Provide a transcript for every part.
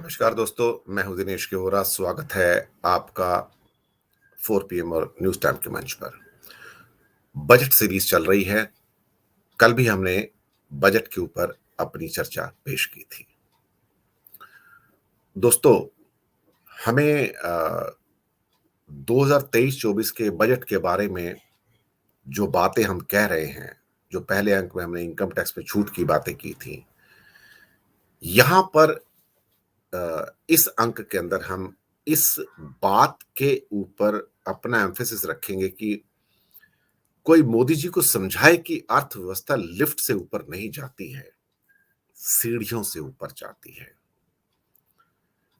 नमस्कार दोस्तों, मैं हूं दिनेश के वोरा। स्वागत है आपका 4 पीएम और न्यूज टाइम के मंच पर। बजट सीरीज चल रही है। कल भी हमने बजट के ऊपर अपनी चर्चा पेश की थी। दोस्तों, हमें 2023-24 के बजट के बारे में जो बातें हम कह रहे हैं, जो पहले अंक में हमने इनकम टैक्स पे छूट की बातें की थी, यहां पर इस अंक के अंदर हम इस बात के ऊपर अपना एम्फेसिस रखेंगे कि कोई मोदी जी को समझाए कि अर्थव्यवस्था लिफ्ट से ऊपर नहीं जाती है, सीढ़ियों से ऊपर जाती है।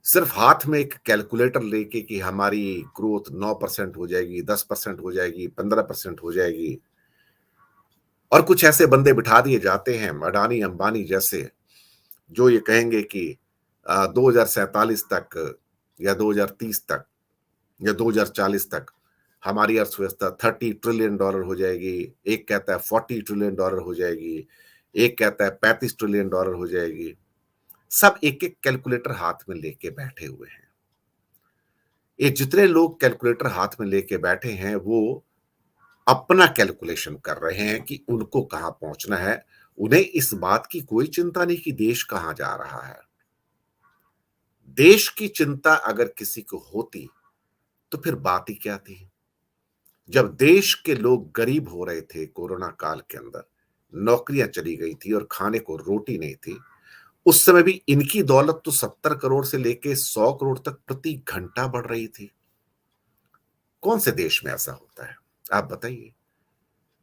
सिर्फ हाथ में एक कैलकुलेटर लेके कि हमारी ग्रोथ 9% हो जाएगी, 10% हो जाएगी, 15% हो जाएगी, और कुछ ऐसे बंदे बिठा दिए जाते हैं अडानी अंबानी जैसे, जो ये कहेंगे कि 2047 तक या 2030 तक या 2040 तक हमारी अर्थव्यवस्था $30 ट्रिलियन हो जाएगी। एक कहता है $40 ट्रिलियन हो जाएगी। एक कहता है $35 ट्रिलियन हो जाएगी। सब एक एक कैलकुलेटर हाथ में लेके बैठे हुए हैं। ये जितने लोग कैलकुलेटर हाथ में लेके बैठे हैं, वो अपना कैलकुलेशन कर रहे हैं कि उनको कहां पहुंचना है। उन्हें इस बात की कोई चिंता नहीं कि देश कहां जा रहा है। देश की चिंता अगर किसी को होती तो फिर बात ही क्या थी। जब देश के लोग गरीब हो रहे थे कोरोना काल के अंदर, नौकरियां चली गई थी और खाने को रोटी नहीं थी, उस समय भी इनकी दौलत तो 70 करोड़ से लेके 100 करोड़ तक प्रति घंटा बढ़ रही थी। कौन से देश में ऐसा होता है, आप बताइए।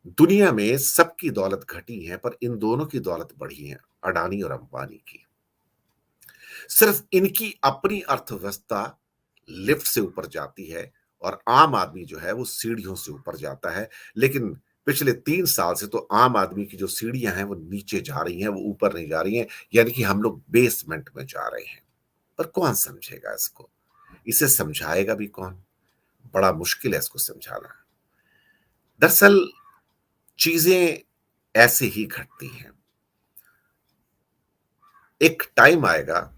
दुनिया में सबकी दौलत घटी है, पर इन दोनों की दौलत बढ़ी है, अडानी और अंबानी की। सिर्फ इनकी अपनी अर्थव्यवस्था लिफ्ट से ऊपर जाती है और आम आदमी जो है वो सीढ़ियों से ऊपर जाता है। लेकिन पिछले 3 साल से तो आम आदमी की जो सीढ़ियां हैं वो नीचे जा रही हैं, वो ऊपर नहीं जा रही हैं। यानी कि हम लोग बेसमेंट में जा रहे हैं। पर कौन समझेगा इसको? इसे समझाएगा भी कौन? बड़ा मुश्किल है इसको समझाना। दरअसल चीजें ऐसे ही घटती हैं। एक टाइम आएगा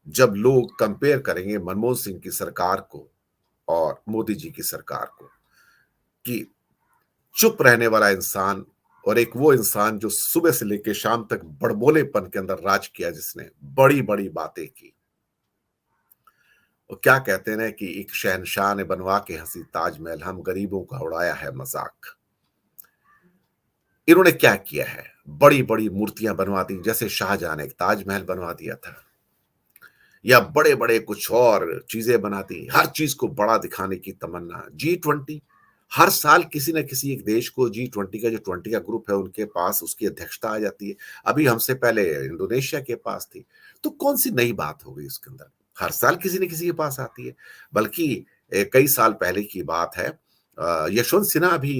जब लोग कंपेयर करेंगे मनमोहन सिंह की सरकार को और मोदी जी की सरकार को, कि चुप रहने वाला इंसान और एक वो इंसान जो सुबह से लेकर शाम तक बड़बोलेपन के अंदर राज किया, जिसने बड़ी बड़ी बातें की। और क्या कहते हैं ना कि एक शहंशाह ने बनवा के हंसी ताजमहल, हम गरीबों का उड़ाया है मजाक। इन्होंने क्या किया है? बड़ी बड़ी मूर्तियां बनवा दी, जैसे शाहजहां ने एक ताजमहल बनवा दिया था, या बड़े बड़े कुछ और चीजें बनाती। हर चीज को बड़ा दिखाने की तमन्ना। G20 हर साल किसी न किसी एक देश को, G20 का जो 20 का ग्रुप है उनके पास उसकी अध्यक्षता आ जाती है। अभी हमसे पहले इंडोनेशिया के पास थी। तो कौन सी नई बात हो गई उसके अंदर? हर साल किसी न किसी के पास आती है। बल्कि कई साल पहले की बात है, यशवंत सिन्हा भी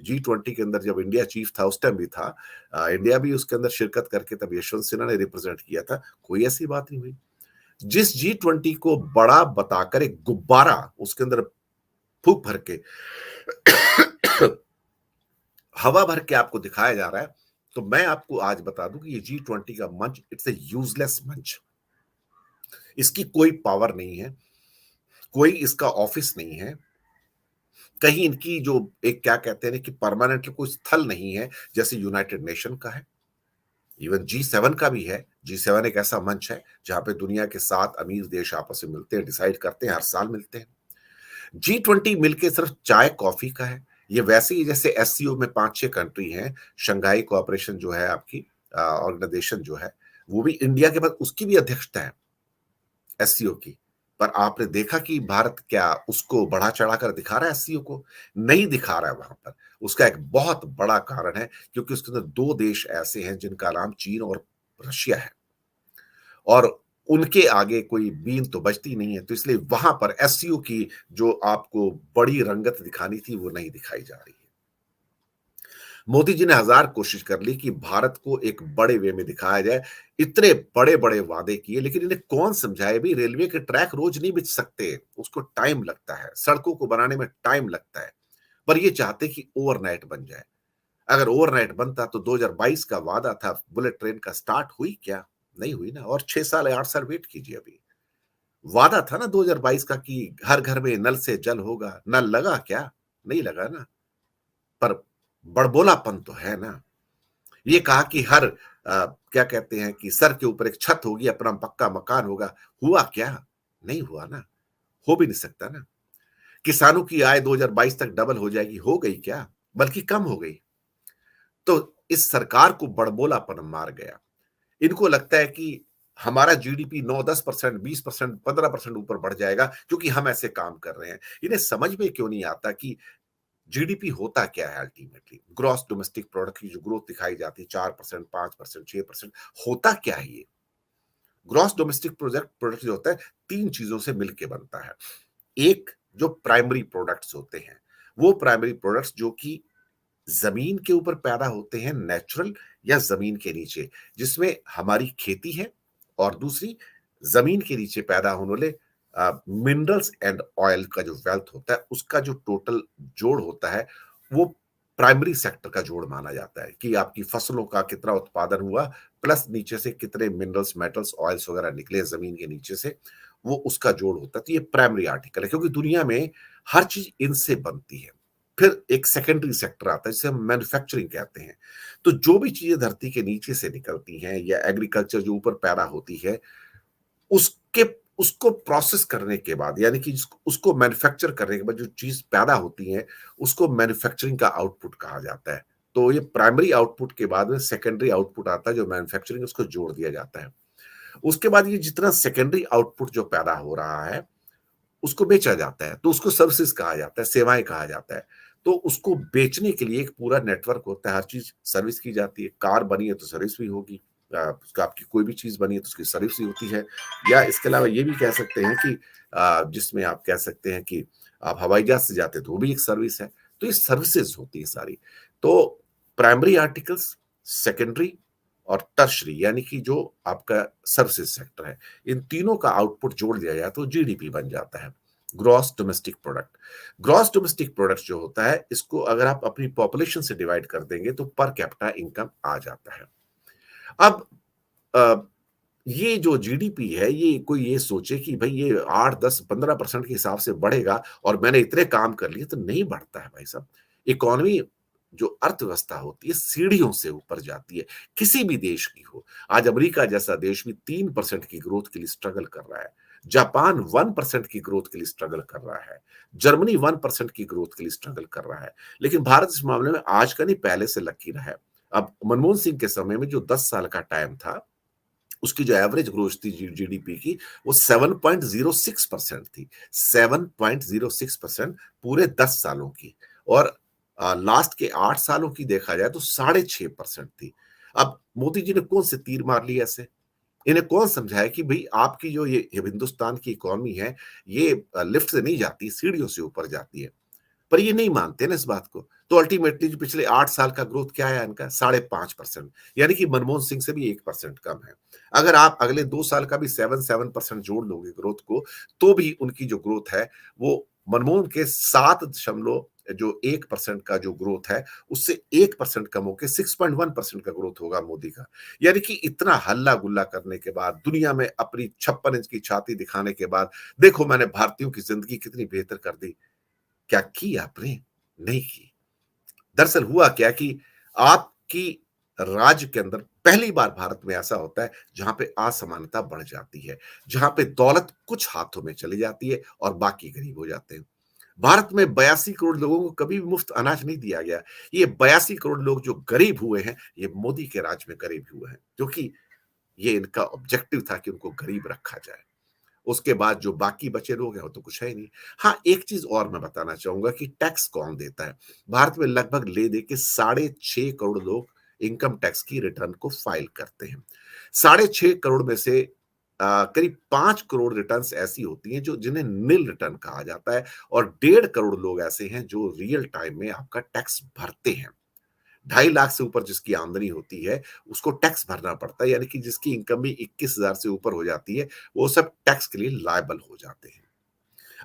G20 के अंदर जब इंडिया चीफ था उस टाइम भी था। इंडिया भी उसके अंदर शिरकत करके तब यशवंत सिन्हा ने रिप्रेजेंट किया था। कोई ऐसी बात नहीं हुई। जिस G20 को बड़ा बताकर एक गुब्बारा उसके अंदर फूक भर के हवा भर के आपको दिखाया जा रहा है, तो मैं आपको आज बता दूं कि ये G20 का मंच इट्स ए यूजलेस मंच। इसकी कोई पावर नहीं है, कोई इसका ऑफिस नहीं है, कहीं इनकी जो एक क्या कहते हैं ना कि परमानेंट कोई स्थल नहीं है जैसे यूनाइटेड नेशन का है। इवन G7 का भी है। G7 एक ऐसा मंच है जहां पे दुनिया के 7 अमीर देश आपस में मिलते हैं, डिसाइड करते हैं, हर साल मिलते हैं। G20 मिलके सिर्फ चाय कॉफी का है। ये वैसे ही जैसे एससीओ में 5-6 कंट्री हैं, शंघाई कोऑपरेशन जो है आपकी ऑर्गेनाइजेशन जो है, वो भी इंडिया के बाद उसकी भी अध्यक्षता है एससीओ की। पर आपने देखा कि भारत क्या उसको बढ़ा चढ़ाकर दिखा रहा है एससीओ को? नहीं दिखा रहा है वहां पर। उसका एक बहुत बड़ा कारण है क्योंकि उसके अंदर 2 देश ऐसे हैं जिनका नाम चीन और रशिया है, और उनके आगे कोई बीन तो बचती नहीं है। तो इसलिए वहां पर एससीओ की जो आपको बड़ी रंगत दिखानी थी वो नहीं दिखाई जा रही है। मोदी जी ने हजार कोशिश कर ली कि भारत को एक बड़े वे में दिखाया जाए। इतने बड़े बड़े वादे किए, लेकिन इन्हें कौन समझाए भी? रेलवे के ट्रैक रोज नहीं बिछ सकते, उसको टाइम लगता है, सड़कों को बनाने में टाइम लगता है। पर ये चाहते कि ओवरनाइट बन जाए। अगर ओवरनाइट बनता तो 2022 का वादा था बुलेट ट्रेन का, स्टार्ट हुई क्या? नहीं हुई ना, और 6 साल या 8 साल वेट कीजिए अभी। वादा था ना 2022 का कि हर घर में नल से जल होगा, नल लगा क्या? नहीं लगा ना। पर बड़बोलापन तो है ना। ये कहा कि हर क्या कहते हैं कि सर के ऊपर एक छत होगी, अपना पक्का मकान होगा, हुआ क्या? नहीं हुआ ना, हो भी नहीं सकता ना। किसानों की आय 2022 तक डबल हो जाएगी, हो गई क्या? बल्कि कम हो गई। तो इस सरकार को बड़बोलापन मार गया। इनको लगता है कि हमारा जीडीपी 9-10%, 20%, 15% ऊपर बढ़ जाएगा क्योंकि हम ऐसे काम कर रहे हैं। इन्हें समझ में क्यों नहीं आता कि जीडीपी होता क्या है अल्टीमेटली? ग्रॉस डोमेस्टिक प्रोडक्ट की जो ग्रोथ दिखाई जाती है 4%, 5%, 6%, होता क्या है ये? ग्रॉस डोमेस्टिक प्रोजेक्ट प्रोडक्ट जो होता है 3 चीज़ों से मिलके बनता है। एक, जो प्राइमरी प्रोडक्ट्स होते हैं, वो प्राइमरी प्रोडक्ट्स जो कि ज़मीन के ऊपर पैदा होते हैं नेचुरल या ज़मीन के नीचे, जिसमें हमारी खेती है, और दूसरी ज़मीन के नीचे पैदा होने वाले मिनरल्स एंड ऑयल का जो वेल्थ होता है, उसका जो टोटल जोड़ होता है, वो प्राइमरी सेक्टर का जोड़ माना जाता है कि आपकी फसलों का कितना उत्पादन हुआ, प्लस नीचे से कितने मिनरल्स, मेटल्स, ऑयल्स वगैरह निकले ज़मीन के नीचे से, वो उसका जोड़ होता है। तो ये प्राइमरी आर्टिकल है क्योंकि दुनिया में हर चीज़ इनसे बनती है। फिर एक सेकेंडरी सेक्टर आता है जिसे हम मैन्युफैक्चरिंग कहते हैं। तो जो भी चीज़ें धरती के नीचे से निकलती हैं या एग्रीकल्चर जो ऊपर पैदा होती है, उसके उसको प्रोसेस करने के बाद, यानी कि उसको मैन्युफैक्चर करने के बाद जो चीज़ पैदा होती है, उसको मैन्युफैक्चरिंग का आउटपुट कहा जाता है। तो ये प्राइमरी आउटपुट के बाद में सेकेंडरी आउटपुट आता है जो मैन्युफैक्चरिंग, उसको जोड़ दिया जाता है। उसके बाद ये जितना सेकेंडरी आउटपुट जो पैदा हो रहा है, उसको बेचा जाता है, तो उसको सर्विसेज़ कहा जाता है, सेवाएँ कहा जाता है। तो उसको बेचने के लिए एक पूरा नेटवर्क होता है, हर चीज़ सर्विस की जाती है। कार बनी है तो सर्विस भी होगी। उसका आपकी कोई भी चीज़ बनी है तो उसकी सर्विस भी होती है। या इसके अलावा ये भी कह सकते हैं कि जिसमें आप कह सकते हैं कि आप हवाई जहाज़ से जाते हैं तो वो भी एक सर्विस है। तो ये सर्विसेज़ होती है सारी। तो प्राइमरी आर्टिकल्स, सेकेंडरी और टर्शियरी, यानी कि जो आपका सर्विसेज़ सेक्टर है, इन तीनों का आउटपुट जोड़ दिया जाए तो जीडीपी बन जाता है, gross domestic product. Gross domestic product जो होता है, इसको अगर आप अपनी पॉपुलेशन से डिवाइड कर देंगे तो पर कैपिटा इनकम आ जाता है। अब अ, ये जो जीडीपी है, ये कोई ये सोचे कि भई ये 8, 10, 15% के हिसाब से बढ़ेगा और मैंने इतने काम कर लिए, तो नहीं बढ़ता है भाई साहब। इकोनॉमी, जो अर्थव्यवस्था होती है, सीढ़ियों से ऊपर जाती है, किसी भी देश की हो। आज अमेरिका जैसा देश भी 3% की ग्रोथ के लिए स्ट्रगल कर रहा है। जापान 1% की ग्रोथ के लिए स्ट्रगल कर रहा है। जर्मनी 1% की ग्रोथ के लिए स्ट्रगल कर रहा है। लेकिन भारत इस मामले में आज का नहीं, पहले से लकी रहा है। अब मनमोहन सिंह के समय में जो 10 साल का टाइम था, उसकी जो एवरेज ग्रोथ थी जीडीपी की, वो 7.06% थी। 7.06% पूरे 10 सालों की। और लास्ट के 8 सालों की देखा जाए तो 6.5% थी। अब मोदी जी ने कौन से तीर मार लिए ऐसे? इन्हें कौन समझाए कि भई आपकी जो ये हिंदुस्तान की इकोनॉमी है, ये लिफ्ट से नहीं जाती, सीढ़ियों से ऊपर जाती है। पर ये नहीं मानते ना इस बात को। तो अल्टीमेटली जो पिछले 8 साल का ग्रोथ क्या है इनका? 5.5%, यानी कि मनमोहन सिंह से भी 1% कम है। अगर आप अगले 2 साल का भी 7% जोड़ लोगे ग्रोथ को, तो भी उनकी जो ग्रोथ है, वो मनमोहन के 7 दशमलव जो 1% का जो ग्रोथ है, उससे 1% कम होके 6.1% का ग्रोथ होगा मोदी का। यानी कि इतना हल्ला-गुल्ला करने के बाद, दुनिया में अपनी 56 इंच की छाती दिखाने के बाद, देखो मैंने भारतीयों की ज़िंदगी कितनी बेहतर कर दी। क्या की आपने? नहीं की। दरअसल हुआ क्या कि आपकी राज्य के अंदर पहली बार भारत में ऐसा होता है जहां पे असमानता बढ़ जाती है, जहां पे दौलत कुछ हाथों में चली जाती है और बाकी गरीब हो जाते हैं। भारत में 82 करोड़ लोगों को कभी भी मुफ्त अनाज नहीं दिया गया। ये 82 करोड़ लोग जो गरीब हुए हैं, ये मोदी के राज में गरीब हुए हैं, क्योंकि ये इनका ऑब्जेक्टिव था कि उनको गरीब रखा जाए। उसके बाद जो बाकी बचे लोग हैं वो तो कुछ है ही नहीं। हाँ, एक चीज़ और मैं बताना चाहूँगा कि टैक्स कौन देता है? भारत में लगभग ले दे के 6.5 करोड़ लोग इनकम टैक्स की रिटर्न को फाइल करते हैं। 6.5 करोड़ में से करीब 5 करोड़ रिटर्न्स ऐसी होती हैं जो जिन्हें निल रिटर्न कहा जाता है, और 1.5 करोड़ लोग ऐसे हैं जो रियल टाइम में आपका टैक्स भरते हैं। 2.5 लाख से ऊपर जिसकी आमदनी होती है, उसको टैक्स भरना पड़ता है, यानी कि जिसकी इनकम भी 21,000 से ऊपर हो जाती है, वो सब टैक्स के लिए लायबल हो जाते हैं।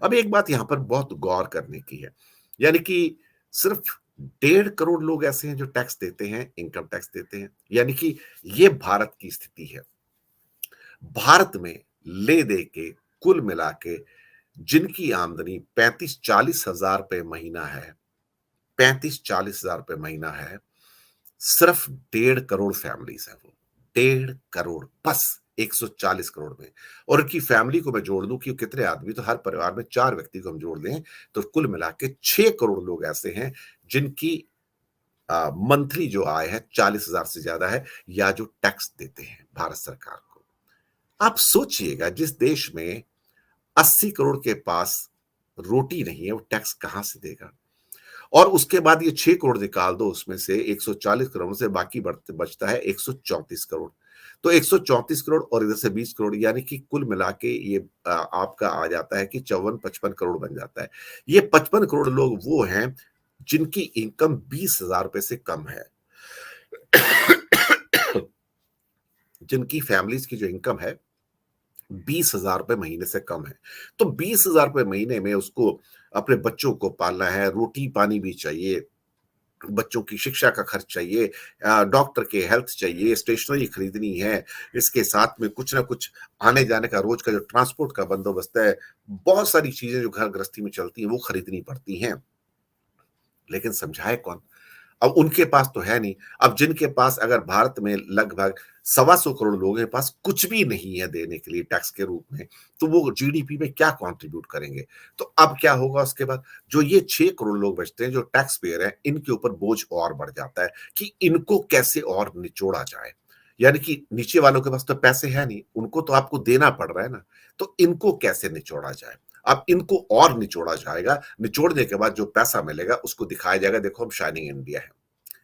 अब एक बात यहाँ पर बहुत गौर करने की है, यानी कि सिर्फ 1.5 करोड़ लोग ऐसे हैं जो टैक्स देते हैं, इनकम टैक्स देते हैं, यानी कि ये भारत की स्थिति है। भारत में ले दे के कुल मिला के जिनकी आमदनी 35-40 हजार रुपए महीना है, 35-40 हजार रुपए महीना है, सिर्फ 1.5 करोड़ फैमिलीज है वो। 1.5 करोड़ बस 140 करोड़ में। और उनकी फैमिली को मैं जोड़ दूं कि कितने आदमी, तो हर परिवार में 4 व्यक्ति को हम जोड़ दें तो कुल मिला के 6 करोड़ लोग ऐसे हैं जिनकी मंथली जो आय है 40 हजार से ज्यादा है, या जो टैक्स देते हैं भारत सरकार को। आप सोचिएगा, जिस देश में 80 करोड़ के पास रोटी नहीं है, वो टैक्स कहां से देगा? और उसके बाद ये 6 करोड़ निकाल दो, उसमें से 140 करोड़ से बाकी बचता है 134 करोड़। तो 134 करोड़ और इधर से 20 करोड़, यानी कि कुल मिला के ये आपका आ जाता है कि 54-55 करोड़ बन जाता है। ये 55 करोड़ लोग वो हैं जिनकी इनकम 20,000 रुपए से कम है। जिनकी फैमिलीज की जो इनकम है 20,000 रुपए महीने से कम है। तो 20,000 रुपए महीने में उसको अपने बच्चों को पालना है, रोटी पानी भी चाहिए, बच्चों की शिक्षा का खर्च चाहिए, डॉक्टर के हेल्थ चाहिए, स्टेशनरी खरीदनी है, इसके साथ में कुछ ना कुछ आने जाने का रोज का जो ट्रांसपोर्ट का बंदोबस्त है, बहुत सारी चीजें जो घर गृहस्थी में चलती हैं वो खरीदनी पड़ती हैं। लेकिन समझाए कौन? अब उनके पास तो है नहीं। अब जिनके पास, अगर भारत में लगभग 125 करोड़ लोगों के पास कुछ भी नहीं है देने के लिए टैक्स के रूप में, तो वो जीडीपी में क्या कंट्रीब्यूट करेंगे? तो अब क्या होगा उसके बाद? जो ये 6 करोड़ लोग बचते हैं, जो टैक्स पेयर हैं, इनके ऊपर बोझ और बढ़ जाता है कि इनको कैसे और निचोड़ा जाए। यानी कि नीचे वालों के पास तो पैसे है नहीं, उनको तो आपको देना पड़ रहा है ना, तो इनको कैसे निचोड़ा जाए? अब इनको और निचोड़ा जाएगा, निचोड़ने के बाद जो पैसा मिलेगा उसको दिखाया जाएगा, देखो हम शाइनिंग इंडिया है।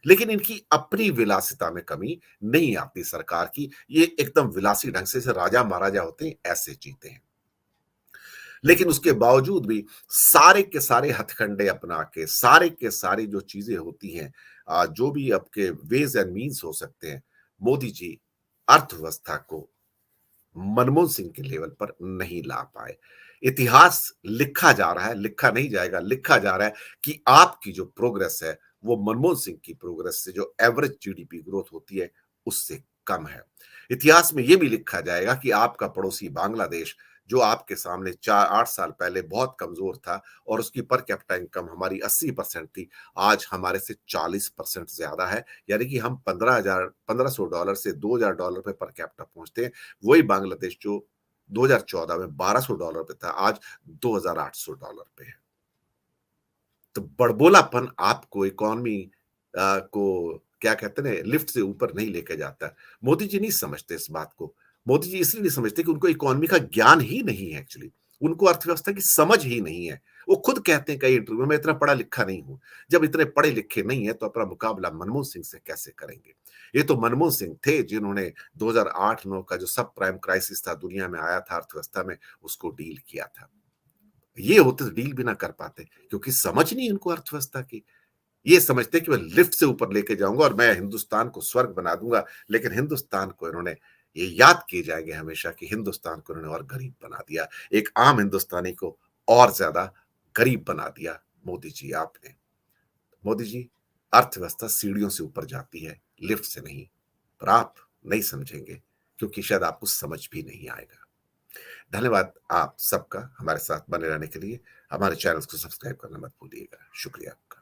लेकिन इनकी अपनी विलासिता में कमी नहीं आती सरकार की, ये एकदम विलासी ढंग से जैसे राजा महाराजा होते हैं ऐसे जीते हैं। लेकिन उसके बावजूद भी सारे के सारे हथकंडे अपना के, सारे के सारी जो चीजें होती हैं, जो भी आपके वेज एंड मीन्स हो सकते हैं, मोदी जी अर्थव्यवस्था को मनमोहन सिंह के लेवल पर नहीं ला पाए। इतिहास लिखा जा रहा है, लिखा नहीं जाएगा, लिखा जा रहा है कि आपकी जो प्रोग्रेस है वो मनमोहन सिंह की प्रोग्रेस से, जो एवरेज जीडीपी ग्रोथ होती है, उससे कम है। इतिहास में यह भी लिखा जाएगा कि आपका पड़ोसी बांग्लादेश, जो आपके सामने 4-8 साल पहले बहुत कमजोर था और उसकी पर कैपिटा इनकम हमारी 80% थी, आज हमारे से 40% ज्यादा है। यानी कि हम 1500 डॉलर से $2,000 पे पर कैपिटा पहुंचते हैं। वही बांग्लादेश जो 2014 में $1,200 पे था, आज $2,800 पे है। तो बड़बोलापन आपको इकोनॉमी को क्या कहते हैं, लिफ्ट से ऊपर नहीं लेके जाता। मोदी जी नहीं समझते इस बात को। मोदी जी इसलिए नहीं समझते कि उनको इकोनॉमी का ज्ञान ही नहीं है एक्चुअली। उनको अर्थव्यवस्था की समझ ही नहीं है। वो खुद कहते हैं कई इंटरव्यू में, मैं इतना पढ़ा लिखा नहीं हूं। जब इतने पढ़े लिखे नहीं है तो अपना मुकाबला मनमोहन सिंह से कैसे करेंगे? ये तो मनमोहन सिंह थे जिन्होंने 2008-9 का जो सब प्राइम क्राइसिस था, दुनिया में आया था अर्थव्यवस्था में, उसको डील किया था। ये होते तो डील भी ना कर पाते, क्योंकि समझ नहीं इनको अर्थव्यवस्था की। ये समझते हैं कि मैं लिफ्ट से ऊपर लेके जाऊंगा और मैं हिंदुस्तान को स्वर्ग बना दूंगा। लेकिन हिंदुस्तान को इन्होंने, ये याद किए जाएंगे हमेशा कि हिंदुस्तान को इन्होंने और गरीब बना दिया। एक आम हिंदुस्तानी को और ज्यादा गरीब बना दिया मोदी जी आपने। मोदी जी, अर्थव्यवस्था सीढ़ियों से ऊपर जाती है, लिफ्ट से नहीं। पर आप नहीं समझेंगे, क्योंकि शायद आपको समझ भी नहीं आएगा। धन्यवाद आप सबका हमारे साथ बने रहने के लिए। हमारे चैनल को सब्सक्राइब करना मत भूलिएगा। शुक्रिया आपका।